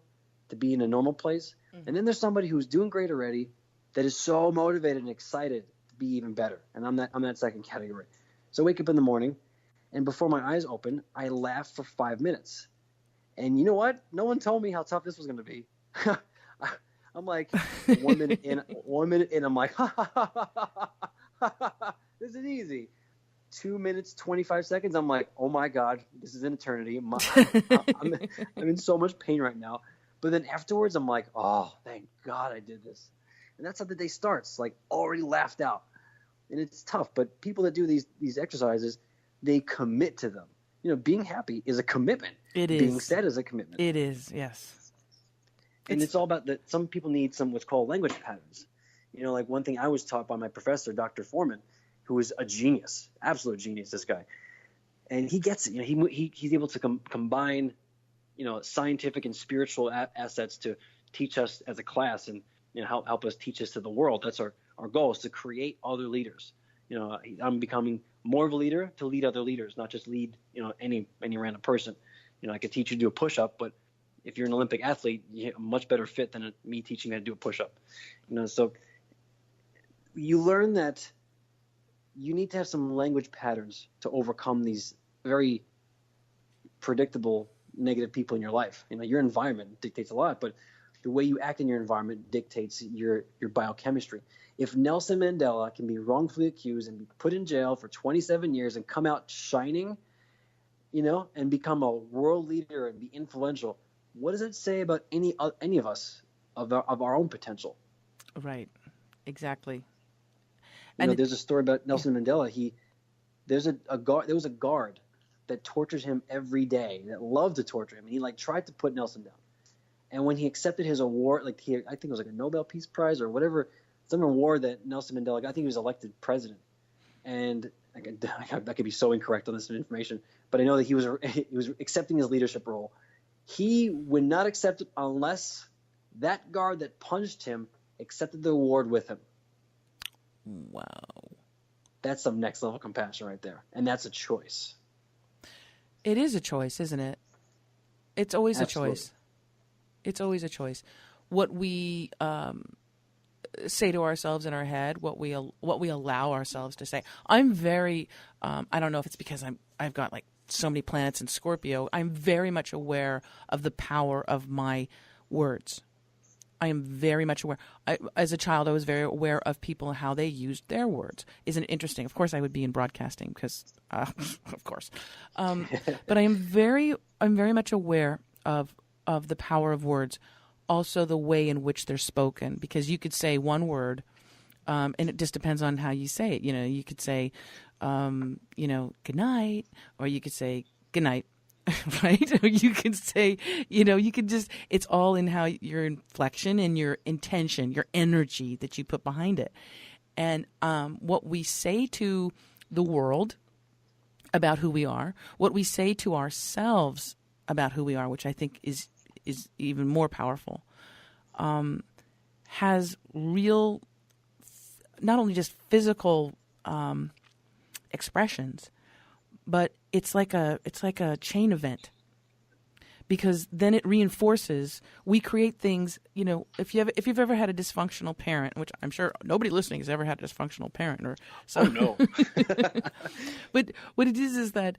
to be in a normal place. Mm-hmm. And then there's somebody who's doing great already that is so motivated and excited to be even better. And I'm that second category. So I wake up in the morning, and before my eyes open, I laugh for 5 minutes. And you know what? No one told me how tough this was going to be. I'm like 1 minute in, I'm like, this is easy. 2 minutes, 25 seconds, I'm like, oh my God, this is an eternity. I'm in so much pain right now. But then afterwards, I'm like, oh, thank God I did this. And that's how the day starts, like already laughed out. And it's tough, but people that do these exercises, they commit to them. Being happy is a commitment. It is. Being sad is a commitment. It is, yes. And it's all about that. Some people need what's called language patterns. Like one thing I was taught by my professor, Dr. Foreman, who is a genius, absolute genius, this guy. And he gets it. He's able to combine, scientific and spiritual assets to teach us as a class and, help us teach us to the world. That's our goal, is to create other leaders. I'm becoming more of a leader to lead other leaders, not just lead, any random person. I could teach you to do a push-up, but if you're an Olympic athlete, you're a much better fit than me teaching you how to do a push-up. So you learn that you need to have some language patterns to overcome these very predictable negative people in your life. Your environment dictates a lot, but the way you act in your environment dictates your biochemistry. If Nelson Mandela can be wrongfully accused and be put in jail for 27 years and come out shining, and become a world leader and be influential, what does it say about any of us, of our own potential? Right. Exactly. And there's a story about Nelson Mandela. There was a guard that tortured him every day, that loved to torture him. And he tried to put Nelson down. And when he accepted his award, I think it was a Nobel Peace Prize or whatever, some award that Nelson Mandela got, I think he was elected president. And I could be so incorrect on this information, but I know that he was accepting his leadership role. He would not accept it unless that guard that punched him accepted the award with him. Wow. That's some next level compassion right there. And that's a choice. It is a choice, isn't it? It's always Absolutely. a choice. It's always a choice. What we say to ourselves in our head, what we allow ourselves to say. I'm very, I don't know if it's because I've got so many planets in Scorpio. I'm very much aware of the power of my words. I am very much aware. As a child, I was very aware of people and how they used their words. Isn't it interesting? Of course, I would be in broadcasting because, of course. But I'm very much aware of the power of words. Also, the way in which they're spoken, because you could say one word And it just depends on how you say it. You could say, good night, or you could say good night, right? Or you could say, you could just, it's all in how your inflection and your intention, your energy that you put behind it. And what we say to the world about who we are, what we say to ourselves about who we are, which I think is even more powerful, has real, not only just physical expressions, but it's like a chain event, because then it reinforces. We create things. If you've ever had a dysfunctional parent, which I'm sure nobody listening has ever had a dysfunctional parent, or so. Oh no. But what it is that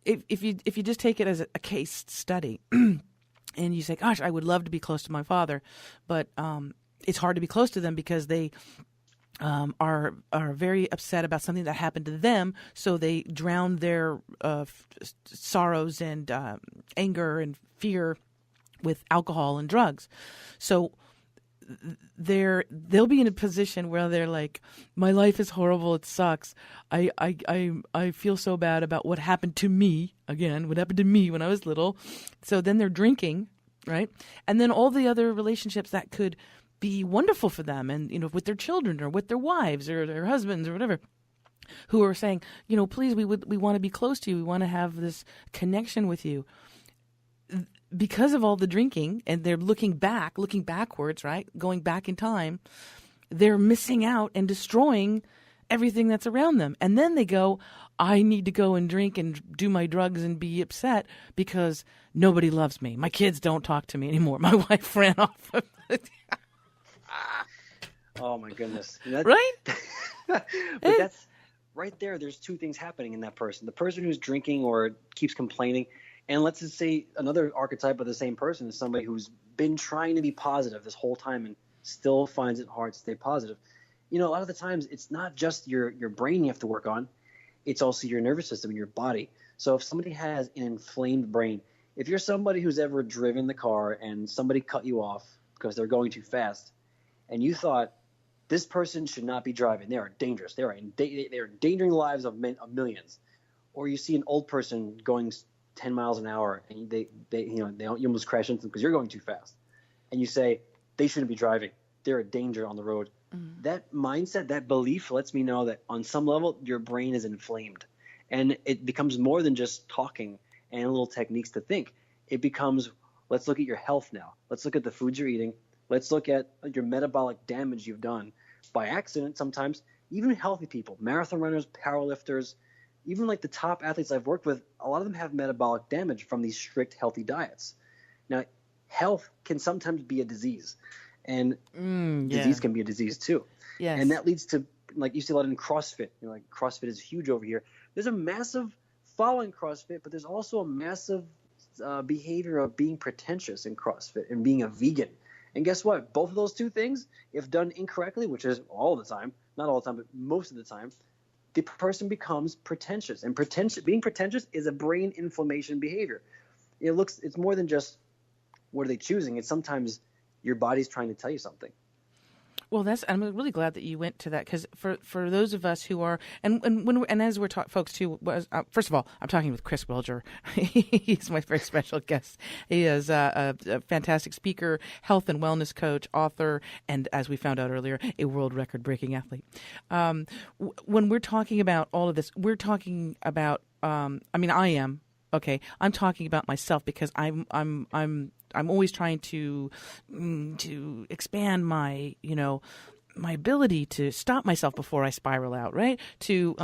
if you just take it as a case study, and you say, "Gosh, I would love to be close to my father, but it's hard to be close to them because they are very upset about something that happened to them, so they drown their sorrows and anger and fear with alcohol and drugs." So they'll be in a position where they're like, "My life is horrible. It sucks. I feel so bad about what happened to me. Again, what happened to me when I was little." So then they're drinking, right? And then all the other relationships that could be wonderful for them, and with their children or with their wives or their husbands or whatever, who are saying, "Please, we want to be close to you. We want to have this connection with you." Because of all the drinking, and they're looking backwards, right? Going back in time, they're missing out and destroying everything that's around them. And then they go, "I need to go and drink and do my drugs and be upset because nobody loves me. My kids don't talk to me anymore. My wife ran off." Oh my goodness. Right? But that's right there. There's two things happening in that person. The person who's drinking or keeps complaining, and let's just say another archetype of the same person is somebody who's been trying to be positive this whole time and still finds it hard to stay positive. A lot of the times it's not just your brain you have to work on. It's also your nervous system and your body. So if somebody has an inflamed brain, if you're somebody who's ever driven the car and somebody cut you off because they're going too fast, and you thought, this person should not be driving. They are dangerous. They are endangering the lives of millions. Or you see an old person going 10 miles an hour, and you almost crash into them because you're going too fast. And you say, they shouldn't be driving. They're a danger on the road. Mm-hmm. That mindset, that belief lets me know that on some level your brain is inflamed. And it becomes more than just talking and little techniques to think. It becomes, let's look at your health now. Let's look at the foods you're eating. Let's look at your metabolic damage you've done by accident sometimes. Even healthy people, marathon runners, powerlifters, even like the top athletes I've worked with, a lot of them have metabolic damage from these strict healthy diets. Now, health can sometimes be a disease, and disease can be a disease too. Yes. And that leads to, like you see a lot in CrossFit. Like CrossFit is huge over here. There's a massive following CrossFit, but there's also a massive behavior of being pretentious in CrossFit and being a vegan. And guess what? Both of those two things, if done incorrectly, which is all the time, not all the time, but most of the time, the person becomes pretentious. And being pretentious is a brain inflammation behavior. It's more than just what are they choosing. It's sometimes your body's trying to tell you something. Well, I'm really glad that you went to that, because for those of us who are, and as we're talking, folks too, first of all, I'm talking with Chris Bolger. He's my very special guest. He is a fantastic speaker, health and wellness coach, author, and as we found out earlier, a world record breaking athlete. When we're talking about all of this, we're talking about, I am. Okay, I'm talking about myself, because I'm always trying to expand my my ability to stop myself before I spiral out, right? To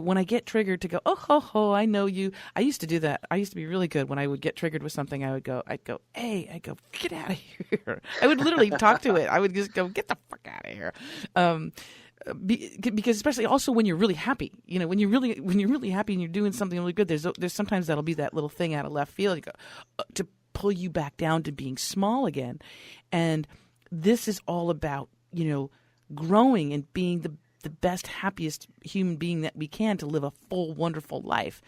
when I get triggered, to go, oh ho ho, I know you. I used to do that. I used to be really good when I would get triggered with something. I'd go, get out of here. I would literally talk to it. I would just go, get the fuck out of here. Because especially also when you're really happy, when you're really happy and you're doing something really good, there's sometimes that'll be that little thing out of left field. You go to pull you back down to being small again. And this is all about, growing and being the best, happiest human being that we can to live a full, wonderful life.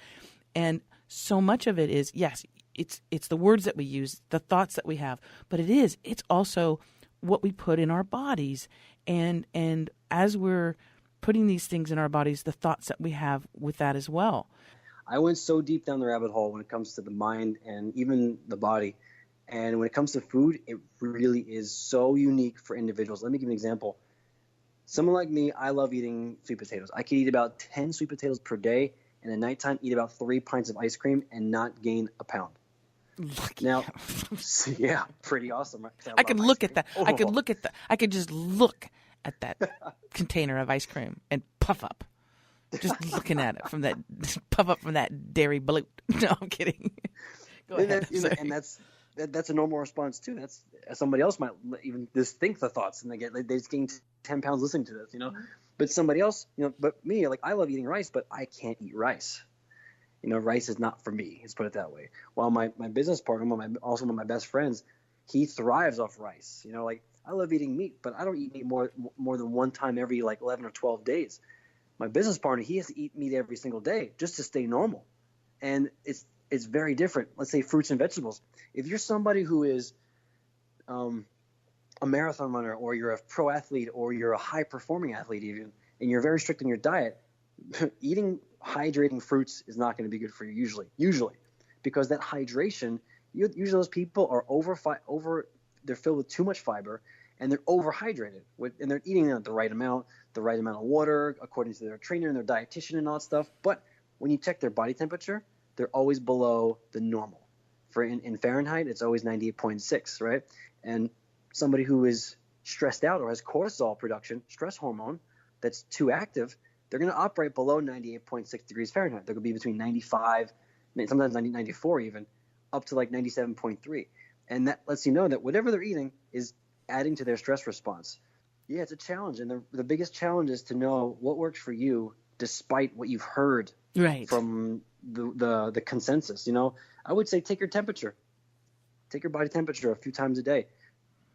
And so much of it is, yes, it's the words that we use, the thoughts that we have, but it's also what we put in our bodies. And as we're putting these things in our bodies, the thoughts that we have with that as well. I went so deep down the rabbit hole when it comes to the mind and even the body. And when it comes to food, it really is so unique for individuals. Let me give you an example. Someone like me, I love eating sweet potatoes. I could eat about 10 sweet potatoes per day, and at nighttime eat about 3 pints of ice cream and not gain a pound. Now, yeah, pretty awesome, right? I could look at that. I could look at that. I could just look at that container of ice cream and puff up. Just looking at it from that, puff up from that dairy bloat. No, I'm kidding. Go ahead. And that's a normal response too. That's somebody else might even just think the thoughts, and they just gain 10 pounds listening to this, But somebody else, but me, like I love eating rice, but I can't eat rice. Rice is not for me. Let's put it that way. While my business partner, also one of my best friends, he thrives off rice. Like I love eating meat, but I don't eat meat more than one time every 11 or 12 days. My business partner, he has to eat meat every single day just to stay normal. And it's very different. Let's say fruits and vegetables. If you're somebody who is a marathon runner, or you're a pro athlete, or you're a high performing athlete even, and you're very strict in your diet, eating hydrating fruits is not going to be good for you usually, because that hydration, usually those people are they're filled with too much fiber, and they're overhydrated, and they're eating the right amount of water according to their trainer and their dietitian and all that stuff. But when you check their body temperature, they're always below the normal. In Fahrenheit, it's always 98.6, right? And somebody who is stressed out or has cortisol production, stress hormone, that's too active, they're going to operate below 98.6 degrees Fahrenheit. They're going to be between 95, sometimes 94 even, up to 97.3. And that lets you know that whatever they're eating is adding to their stress response. Yeah, it's a challenge. And the biggest challenge is to know what works for you despite what you've heard from the consensus. I would say take your temperature. Take your body temperature a few times a day.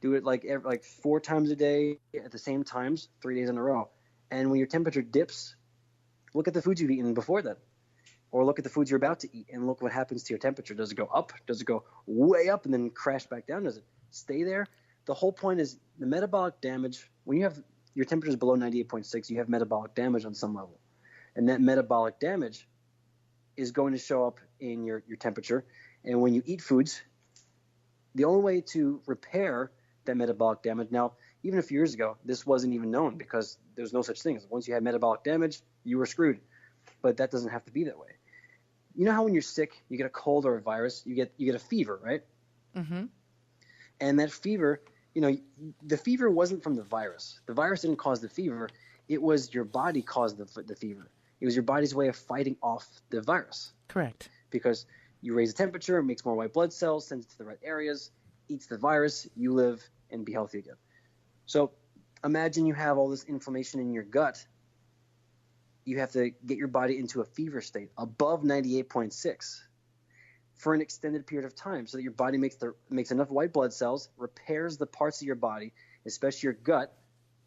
Do it like 4 times a day at the same times, 3 days in a row. And when your temperature dips, look at the foods you've eaten before that. Or look at the foods you're about to eat and look what happens to your temperature. Does it go up? Does it go way up and then crash back down? Does it stay there? The whole point is the metabolic damage. When you have your temperature is below 98.6, you have metabolic damage on some level. And that metabolic damage is going to show up in your temperature. And when you eat foods, the only way to repair that metabolic damage, now, even a few years ago, this wasn't even known because there's no such thing. Once you had metabolic damage, you were screwed. But that doesn't have to be that way. You know how when you're sick, you get a cold or a virus, you get a fever, right? Mm-hmm. And that fever, the fever wasn't from the virus. The virus didn't cause the fever. It was your body caused the fever. It was your body's way of fighting off the virus. Correct. Because you raise the temperature, it makes more white blood cells, sends it to the right areas, eats the virus, you live and be healthy again. So imagine you have all this inflammation in your gut. You have to get your body into a fever state above 98.6 for an extended period of time so that your body makes enough white blood cells, repairs the parts of your body, especially your gut,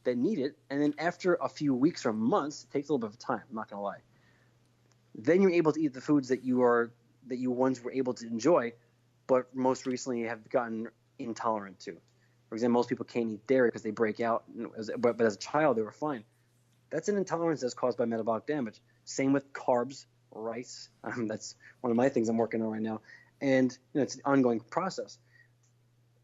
that need it. And then after a few weeks or months, it takes a little bit of time, I'm not going to lie. Then you're able to eat the foods that you once were able to enjoy, but most recently have gotten intolerant to. For example, most people can't eat dairy because they break out, but as a child, they were fine. That's an intolerance that's caused by metabolic damage. Same with carbs, rice. That's one of my things I'm working on right now. And it's an ongoing process.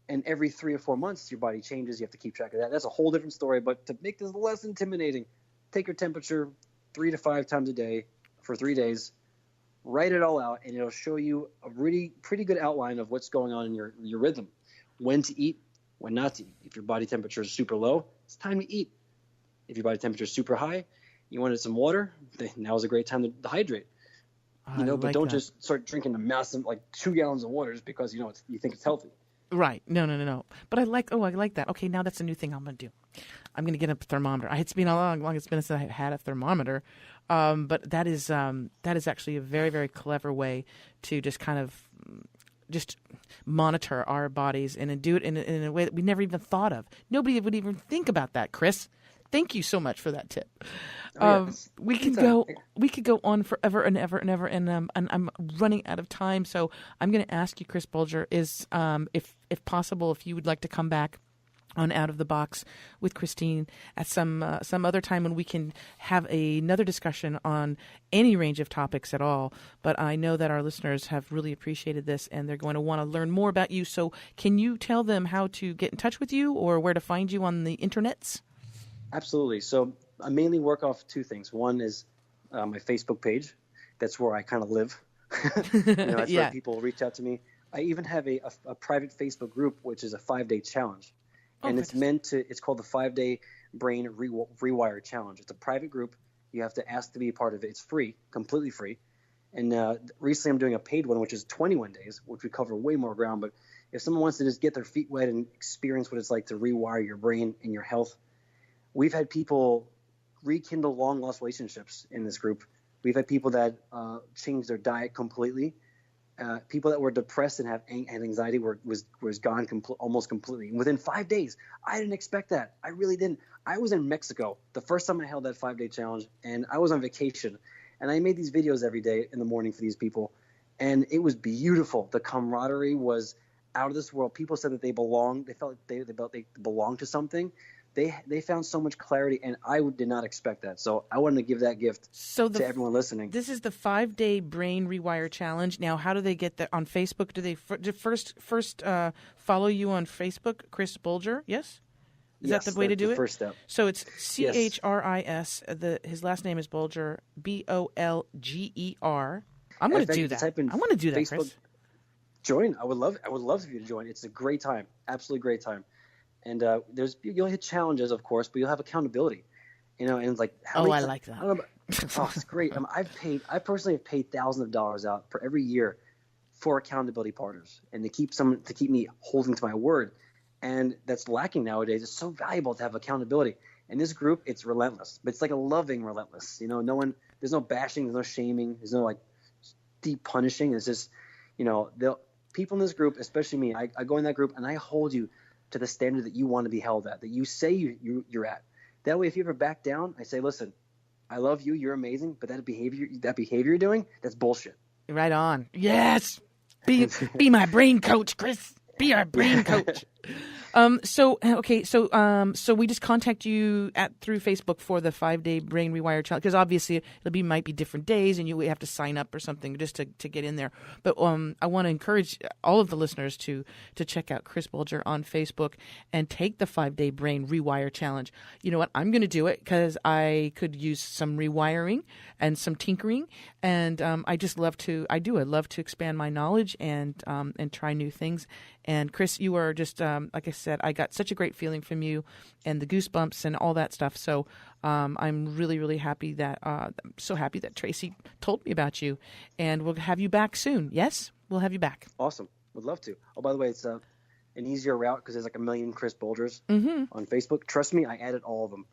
And every 3 or 4 months, your body changes. You have to keep track of that. That's a whole different story. But to make this less intimidating, take your temperature 3 to 5 times a day for 3 days. Write it all out, and it'll show you a really pretty good outline of what's going on in your rhythm. When to eat, when not to eat. If your body temperature is super low, it's time to eat. If your body temperature is super high, you wanted some water, now is a great time to hydrate. But don't just start drinking a massive 2 gallons of water just because you think it's healthy. Right. No. But I like that. Okay, now that's a new thing I'm going to do. I'm going to get a thermometer. It's been a long it's been since I had a thermometer. But that is actually a very, very clever way to just kind of just monitor our bodies and do it in a way that we never even thought of. Nobody would even think about that, Chris. Thank you so much for that tip. We could go on forever and ever and ever, and I'm running out of time. So I'm going to ask you, Chris Bolger, is if possible, if you would like to come back on Out of the Box with Christine at some other time when we can have another discussion on any range of topics at all. But I know that our listeners have really appreciated this, and they're going to want to learn more about you. So can you tell them how to get in touch with you or where to find you on the internets? Absolutely. So I mainly work off two things. One is my Facebook page. That's where I kind of live. That's where people reach out to me. I even have a private Facebook group, which is a 5-day challenge. And it's called the 5-Day Brain Rewire Challenge. It's a private group. You have to ask to be a part of it. It's free, completely free. And recently I'm doing a paid one, which is 21 days, which we cover way more ground. But if someone wants to just get their feet wet and experience what it's like to rewire your brain and your health, we've had people rekindle long-lost relationships in this group. We've had people that changed their diet completely. People that were depressed and had anxiety was gone almost completely. Within 5 days, I didn't expect that. I really didn't. I was in Mexico the first time I held that 5-day challenge, and I was on vacation. And I made these videos every day in the morning for these people, and it was beautiful. The camaraderie was out of this world. People said that they belonged. They felt like they belonged to something. They found so much clarity, and I did not expect that. So I wanted to give that gift to everyone listening. This is the 5-Day Brain Rewire Challenge. Now, how do they get that on Facebook? Do they first follow you on Facebook, Chris Bolger? Yes? Is that the way to do it? First step. So it's CHRIS. His last name is Bolger, BOLGER. I'm going to do that. I want to do that, Facebook, Chris. Join. I would love for you to join. It's a great time. Absolutely great time. And you'll hit challenges, of course, but you'll have accountability. And it's like I like that. I don't know it's great. I personally have paid thousands of dollars out for every year for accountability partners, and to keep me holding to my word. And that's lacking nowadays. It's so valuable to have accountability. And this group, it's relentless, but it's like a loving relentless. There's no bashing, there's no shaming, there's no like deep punishing. It's just, the people in this group, especially me, I go in that group and I hold you to the standard that you want to be held at, that you say you're at. That way, if you ever back down, I say, listen, I love you, you're amazing, but that behavior you're doing, that's bullshit. Right on. Yes. Be my brain coach, Chris. Be our brain coach. So we just contact you through Facebook for the 5-Day Brain Rewire Challenge, because obviously might be different days and you have to sign up or something just to get in there. But I want to encourage all of the listeners to check out Chris Bolger on Facebook and take the 5-Day Brain Rewire Challenge. You know what? I'm going to do it because I could use some rewiring and some tinkering, and I love to expand my knowledge and try new things. And Chris, you are just like I said, I got such a great feeling from you and the goosebumps and all that stuff. So I'm really, really happy that Tracy told me about you, and we'll have you back soon. Yes, we'll have you back. Awesome. Would love to. Oh, by the way, it's an easier route because there's like 1 million Chris Bolgers on Facebook. Trust me, I added all of them.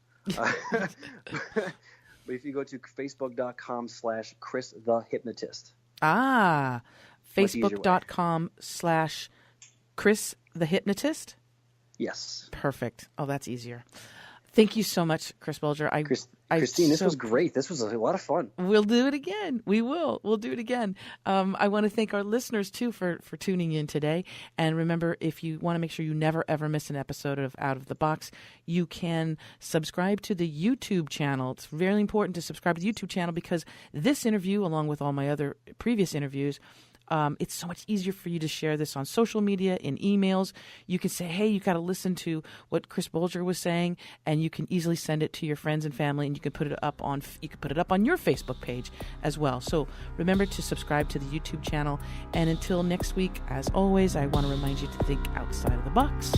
But if you go to facebook.com/Chris the Hypnotist. Facebook.com/Chris the Hypnotist? Yes. Perfect. Oh, that's easier. Thank you so much, Chris Bolger. Christine, this was great. This was a lot of fun. We'll do it again. We will. We'll do it again. I want to thank our listeners, too, for tuning in today. And remember, if you want to make sure you never, ever miss an episode of Out of the Box, you can subscribe to the YouTube channel. It's very important to subscribe to the YouTube channel because this interview, along with all my other previous interviews, it's so much easier for you to share this on social media, in emails. You can say, hey, you got to listen to what Chris Bolger was saying, and you can easily send it to your friends and family, and you can put it up on your Facebook page as well. So remember to subscribe to the YouTube channel. And until next week, as always, I want to remind you to think outside of the box.